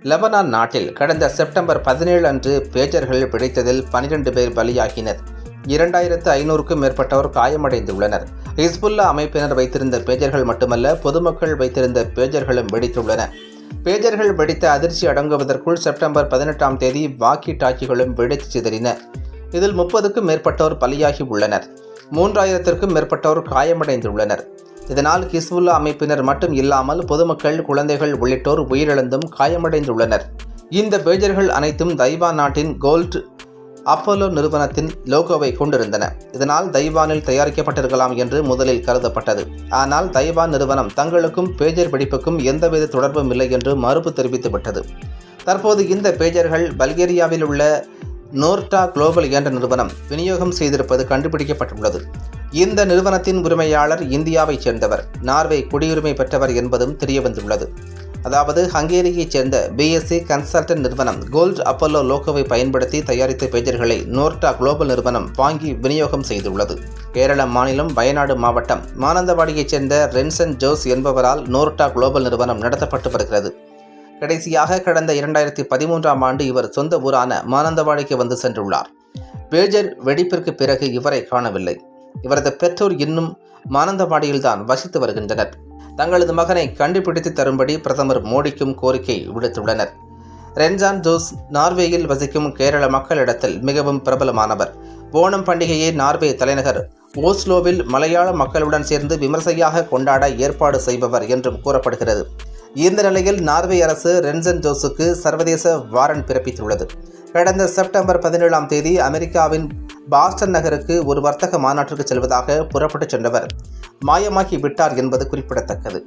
Lebanon நாட்டில் கடந்த September 17 அன்று பேஜர்கள் வெடித்ததில் 12 பேர் பலியாகினர். 2500க்கும் மேற்பட்டோர் காயமடைந்துள்ளனர். ஹிஸ்புல்லா அமைப்பினர் வைத்திருந்த பேஜர்கள் மட்டுமல்ல, பொதுமக்கள் வைத்திருந்த பேஜர்களும் வெடித்துள்ளன. பேஜர்கள் வெடித்த அதிர்ச்சி அடங்குவதற்குள் செப்டம்பர் 18ஆம் தேதி வாக்கி டாக்கிகளும் வெடித்து சிதறின. இதில் 30க்கும் மேற்பட்டோர் பலியாகி உள்ளனர். 3000க்கும் மேற்பட்டோர் காயமடைந்துள்ளனர். இதனால் ஹிஸ்புல்லா அமைப்பினர் மட்டும் இல்லாமல் பொதுமக்கள், குழந்தைகள் உள்ளிட்டோர் உயிரிழந்தும் காயமடைந்துள்ளனர். இந்த பேஜர்கள் அனைத்தும் தைவான் நாட்டின் கோல்ட் அப்போலோ நிறுவனத்தின் லோகோவை கொண்டிருந்தன. இதனால் தைவானில் தயாரிக்கப்பட்டிருக்கலாம் என்று முதலில் கருதப்பட்டது. ஆனால் தைவான் நிறுவனம் தங்களுக்கும் பேஜர் வெடிப்புக்கும் எந்தவித தொடர்பும் இல்லை என்று மறுப்பு தெரிவித்துவிட்டது. தற்போது இந்த பேஜர்கள் பல்கேரியாவில் உள்ள நோர்டா குளோபல் என்ற நிறுவனம் விநியோகம் செய்திருப்பது கண்டுபிடிக்கப்பட்டுள்ளது. இந்த நிறுவனத்தின் உரிமையாளர் இந்தியாவைச் சேர்ந்தவர், நார்வே குடியுரிமை பெற்றவர் என்பதும் தெரியவந்துள்ளது. அதாவது ஹங்கேரியைச் சேர்ந்த பிஎஸ்சி கன்சல்டன்ட் நிறுவனம் கோல்ட் அப்போலோ லோகோவை பயன்படுத்தி தயாரித்த பேஜர்களை நோர்டா குளோபல் நிறுவனம் வாங்கி விநியோகம் செய்துள்ளது. கேரள மாநிலம் வயநாடு மாவட்டம் மானந்தவாடியைச் சேர்ந்த ரென்சன் ஜோஸ் என்பவரால் நோர்டா குளோபல் நிறுவனம் நடத்தப்பட்டு வருகிறது. கடைசியாக கடந்த 2013ஆம் ஆண்டு இவர் சொந்த ஊரான மானந்தவாடிக்கு வந்து சென்றுள்ளார். பேஜர் வெடிப்பிற்கு பிறகு இவரை காணவில்லை. இவரது பெற்றோர் இன்னும் மானந்தவாடியில்தான் வசித்து வருகின்றனர். தங்களது மகனை கண்டுபிடித்து தரும்படி பிரதமர் மோடிக்கும் கோரிக்கை விடுத்துள்ளனர். ரென்சான் ஜோஸ் நார்வேயில் வசிக்கும் கேரள மக்களிடத்தில் மிகவும் பிரபலமானவர். ஓணம் பண்டிகையை நார்வே தலைநகர் ஓஸ்லோவில் மலையாள மக்களுடன் சேர்ந்து விமர்சையாக கொண்டாட ஏற்பாடு செய்பவர் என்றும் கூறப்படுகிறது. இந்த நிலையில் நார்வே அரசு ரென்சன் ஜோஸுக்கு சர்வதேச வாரண்ட் பிறப்பித்துள்ளது. கடந்த செப்டம்பர் 17ஆம் தேதி அமெரிக்காவின் பாஸ்டன் நகருக்கு ஒரு வர்த்தக மாநாட்டிற்கு செல்வதாக புறப்பட்டுச் சென்றவர் மாயமாகி விட்டார் என்பது குறிப்பிடத்தக்கது.